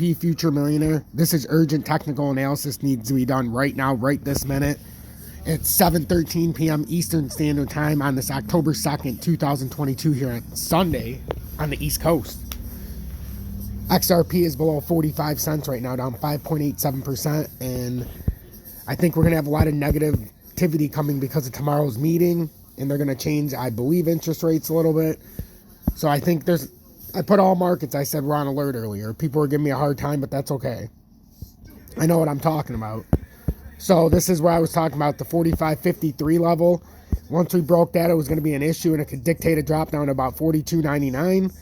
XRP Future Millionaire. This is urgent technical analysis, needs to be done right now, right this minute. It's 7:13 p.m. Eastern Standard Time on this October 2nd, 2022 here on Sunday on the East Coast. XRP is below 45 cents right now, down 5.87%, and I think we're going to have a lot of negativity coming because of tomorrow's meeting, and they're going to change, I believe, interest rates a little bit. So I think I put all markets, I said we're on alert earlier. People were giving me a hard time, but that's okay. I know what I'm talking about. So this is where I was talking about the 45.53 level. Once we broke that, it was going to be an issue, and it could dictate a drop down to about 42.99.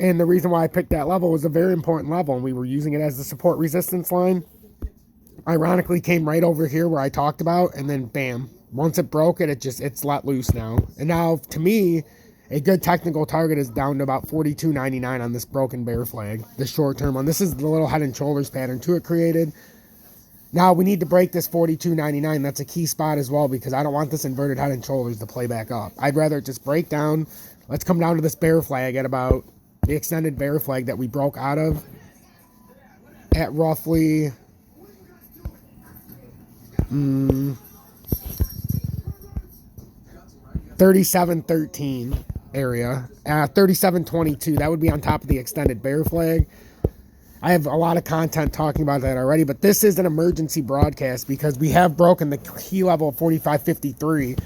And the reason why I picked that level was a very important level, and we were using it as the support resistance line. Ironically, came right over here where I talked about, and then bam. Once it broke it, it's let loose now. And now, to me, a good technical target is down to about 42.99 on this broken bear flag, the short-term one. This is the little head and shoulders pattern too it created. Now, we need to break this 42.99. That's a key spot as well because I don't want this inverted head and shoulders to play back up. I'd rather it just break down. Let's come down to this bear flag at about the extended bear flag that we broke out of at roughly 37.13 area, 37.22. That would be on top of the extended bear flag. I have a lot of content talking about that already, but this is an emergency broadcast because we have broken the key level of 45.53.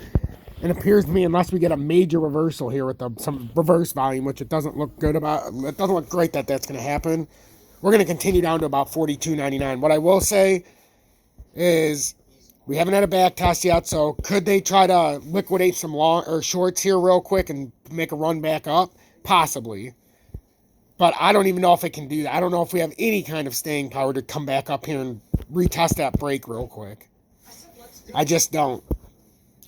And it appears to me, unless we get a major reversal here with some reverse volume, which it doesn't look good about, it doesn't look great that that's going to happen. We're going to continue down to about 42.99. What I will say is we haven't had a back test yet, so could they try to liquidate some long or shorts here real quick and make a run back up? Possibly. But I don't even know if it can do that. I don't know if we have any kind of staying power to come back up here and retest that break real quick. I just don't.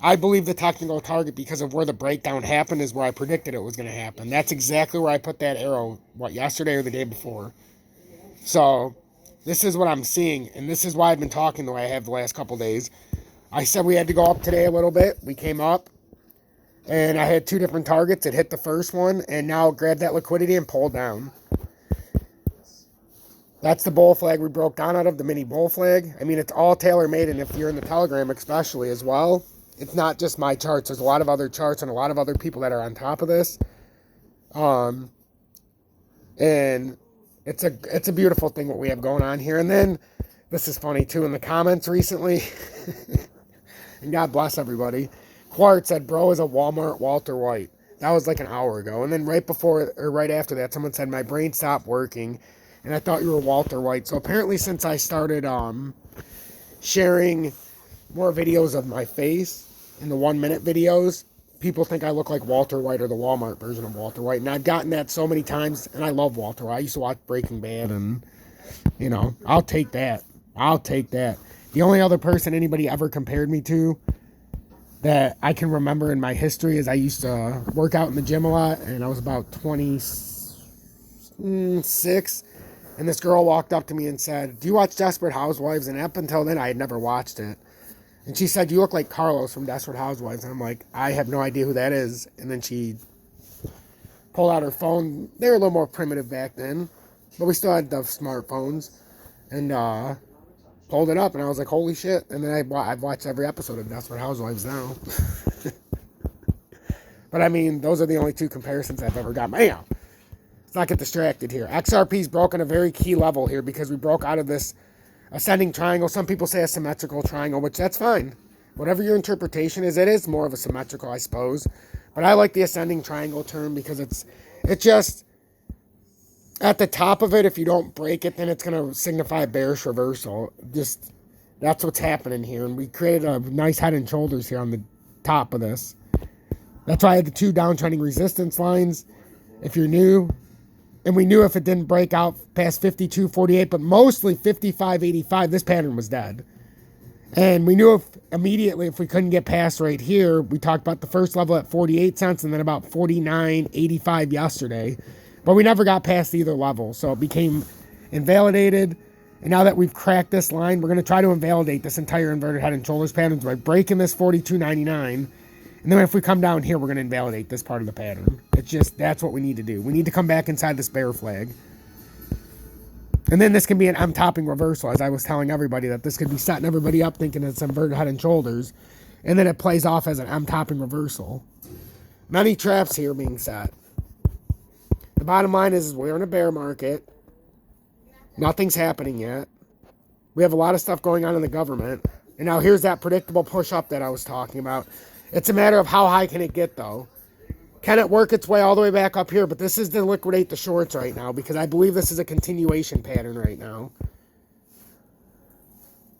I believe the technical target, because of where the breakdown happened, is where I predicted it was going to happen. That's exactly where I put that arrow, yesterday or the day before. So this is what I'm seeing, and this is why I've been talking the way I have the last couple days. I said we had to go up today a little bit. We came up, and I had two different targets. It hit the first one, and now it grabbed that liquidity and pulled down. That's the bull flag we broke down out of, the mini bull flag. I mean, it's all tailor-made, and if you're in the Telegram especially as well, it's not just my charts. There's a lot of other charts and a lot of other people that are on top of this. And it's a beautiful thing what we have going on here. And then, this is funny too, in the comments recently, and God bless everybody, Quart said, bro is a Walmart Walter White. That was like an hour ago. And then right before, or right after that, someone said, my brain stopped working, and I thought you were Walter White. So apparently since I started sharing more videos of my face in the 1-minute videos, people think I look like Walter White or the Walmart version of Walter White. And I've gotten that so many times, and I love Walter White. I used to watch Breaking Bad, and, I'll take that. I'll take that. The only other person anybody ever compared me to that I can remember in my history is I used to work out in the gym a lot, and I was about 26, and this girl walked up to me and said, do you watch Desperate Housewives? And up until then, I had never watched it. And she said, you look like Carlos from Desperate Housewives. And I'm like, I have no idea who that is. And then she pulled out her phone. They were a little more primitive back then, but we still had the smartphones. And pulled it up, and I was like, holy shit. And then I've watched every episode of Desperate Housewives now. But I mean, those are the only two comparisons I've ever got. Anyhow, let's not get distracted here. XRP's broken a very key level here because we broke out of this ascending triangle. Some people say a symmetrical triangle, which that's fine. Whatever your interpretation is, it is more of a symmetrical, I suppose. But I like the ascending triangle term because it's just at the top of it. If you don't break it, then it's going to signify a bearish reversal. Just that's what's happening here. And we created a nice head and shoulders here on the top of this. That's why I had the two downtrending resistance lines. If you're new, and we knew if it didn't break out past 52.48, but mostly 55.85, this pattern was dead. And we knew immediately if we couldn't get past right here, we talked about the first level at 48 cents and then about 49.85 yesterday. But we never got past either level, so it became invalidated. And now that we've cracked this line, we're going to try to invalidate this entire inverted head and shoulders pattern by breaking this 42.99. And then if we come down here, we're going to invalidate this part of the pattern. It's just, that's what we need to do. We need to come back inside this bear flag. And then this can be an M topping reversal, as I was telling everybody, that this could be setting everybody up thinking it's inverted head and shoulders. And then it plays off as an M topping reversal. Many traps here being set. The bottom line is we're in a bear market. Nothing's happening yet. We have a lot of stuff going on in the government. And now here's that predictable push up that I was talking about. It's a matter of how high can it get, though. Can it work its way all the way back up here? But this is to liquidate the shorts right now, because I believe this is a continuation pattern right now.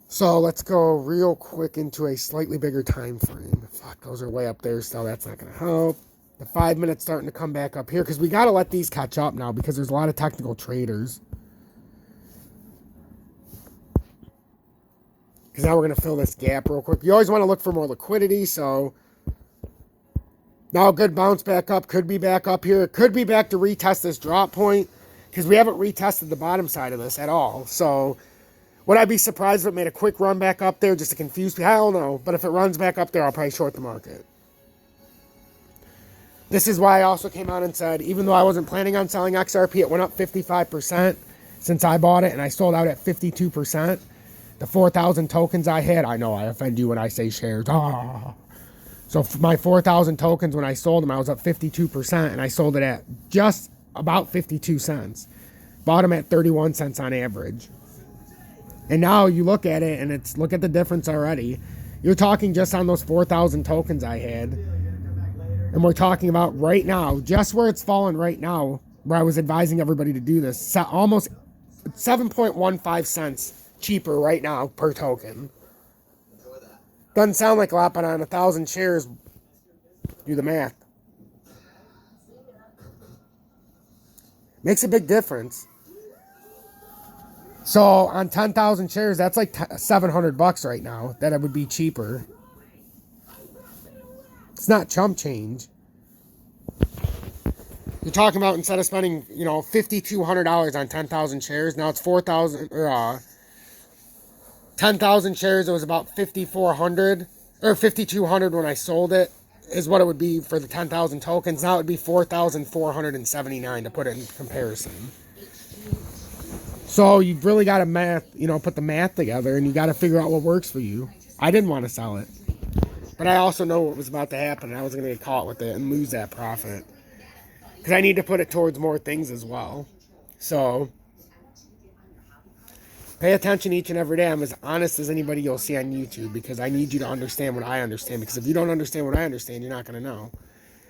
So let's go real quick into a slightly bigger time frame. Fuck, those are way up there still. That's not going to help. The 5 minutes starting to come back up here, because we got to let these catch up now, because there's a lot of technical traders. Because now we're going to fill this gap real quick. You always want to look for more liquidity, so now a good bounce back up. Could be back up here. It could be back to retest this drop point, because we haven't retested the bottom side of this at all. So would I be surprised if it made a quick run back up there just to confuse people? I don't know. But if it runs back up there, I'll probably short the market. This is why I also came out and said, even though I wasn't planning on selling XRP, it went up 55% since I bought it, and I sold out at 52%. The 4,000 tokens I had, I know I offend you when I say shares. So for my 4,000 tokens, when I sold them, I was up 52%, and I sold it at just about 52 cents. Bought them at 31 cents on average. And now you look at it, and look at the difference already. You're talking just on those 4,000 tokens I had. And we're talking about right now, just where it's fallen right now, where I was advising everybody to do this, almost 7.15 cents cheaper right now per token. Doesn't sound like a lot, but on 1,000 shares, do the math. Makes a big difference. So on 10,000 shares, that's like $700 right now. That it would be cheaper. It's not chump change. You're talking about, instead of spending, $5,200 on 10,000 shares, now it's 4,000 or 10,000 shares. It was about 5,400 or 5,200 when I sold it, is what it would be for the 10,000 tokens. Now it would be 4,479 to put it in comparison. So you've really got to put the math together, and you got to figure out what works for you. I didn't want to sell it, but I also know what was about to happen, and I was going to get caught with it and lose that profit, because I need to put it towards more things as well. So pay attention each and every day. I'm as honest as anybody you'll see on YouTube, because I need you to understand what I understand, because if you don't understand what I understand, you're not going to know.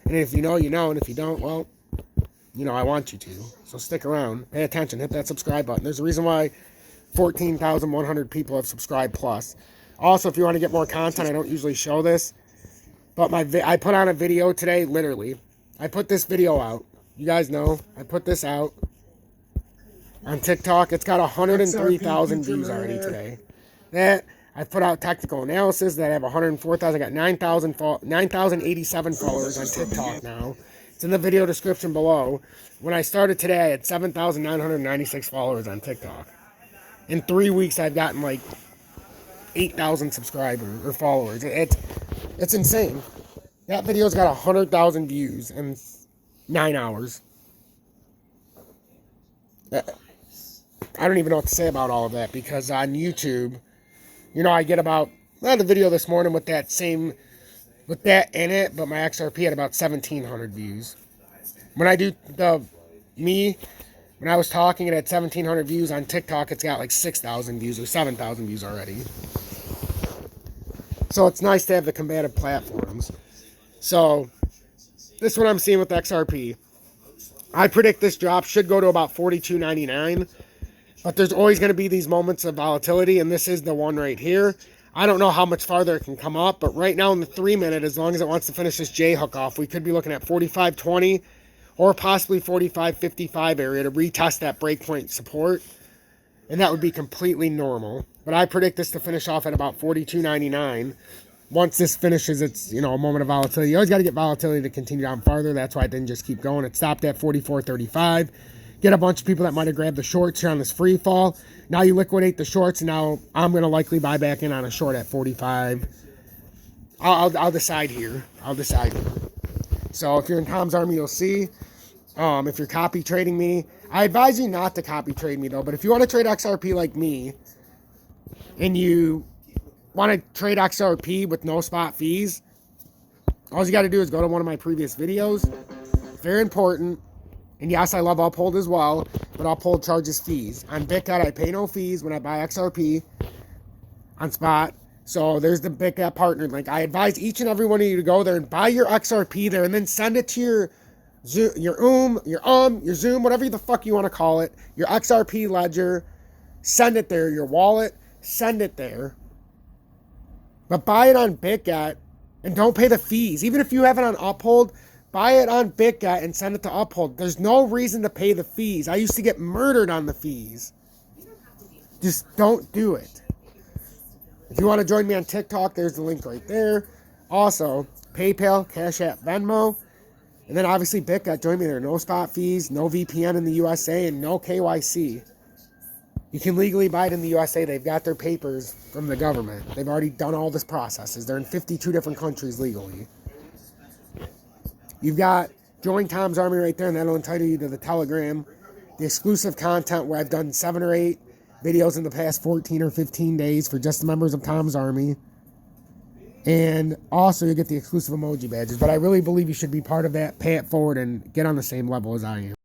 And if you know, you know, and if you don't, well, I want you to. So stick around, pay attention, hit that subscribe button. There's a reason why 14,100 people have subscribed plus. Also, if you want to get more content, I don't usually show this, but I put on a video today, literally. I put this video out. You guys know, I put this out on TikTok. It's got 103,000 views already today. I put out technical analysis that have 104,000. I got 9,087 followers on TikTok now. It's in the video description below. When I started today, I had 7,996 followers on TikTok. In 3 weeks, I've gotten like 8,000 subscribers or followers. It's insane. That video's got 100,000 views in 9 hours. I don't even know what to say about all of that, because on YouTube, I get about, I had a video this morning with that in it, but my XRP had about 1,700 views. When I do when I was talking, it had 1,700 views. On TikTok, it's got like 6,000 views or 7,000 views already. So it's nice to have the combative platforms. So this is what I'm seeing with XRP. I predict this drop should go to about $42.99. But there's always going to be these moments of volatility, and this is the one right here. I don't know how much farther it can come up, but right now in the 3 minute, as long as it wants to finish this J hook off, we could be looking at 45.20 or possibly 45.55 area to retest that breakpoint support, and that would be completely normal. But I predict this to finish off at about $42.99. Once this finishes its, a moment of volatility. You always got to get volatility to continue down farther. That's why it didn't just keep going. It stopped at 44.35. Get a bunch of people that might have grabbed the shorts here on this free fall. Now you liquidate the shorts, and now I'm going to likely buy back in on a short at 45. I'll decide here. So if you're in Tom's Army, you'll see. If you're copy trading me, I advise you not to copy trade me though, but if you want to trade XRP like me, and you want to trade XRP with no spot fees, all you got to do is go to one of my previous videos. Very important. And yes, I love Uphold as well, but Uphold charges fees. On BitGet, I pay no fees when I buy XRP on spot. So there's the BitGet partner link. I advise each and every one of you to go there and buy your XRP there and then send it to your Zoom, your Zoom, whatever the fuck you want to call it, your XRP ledger. Send it there, your wallet, send it there. But buy it on BitGet and don't pay the fees. Even if you have it on Uphold, buy it on BitGet and send it to Uphold. There's no reason to pay the fees. I used to get murdered on the fees. Just don't do it. If you want to join me on TikTok, there's the link right there. Also, PayPal, Cash App, Venmo. And then obviously BitGet, join me there. No spot fees, no VPN in the USA, and no KYC. You can legally buy it in the USA. They've got their papers from the government. They've already done all this processes. They're in 52 different countries legally. You've got Join Tom's Army right there, and that'll entitle you to the Telegram, the exclusive content where I've done 7 or 8 videos in the past 14 or 15 days for just the members of Tom's Army. And also you get the exclusive emoji badges. But I really believe you should be part of that. Pay it forward and get on the same level as I am.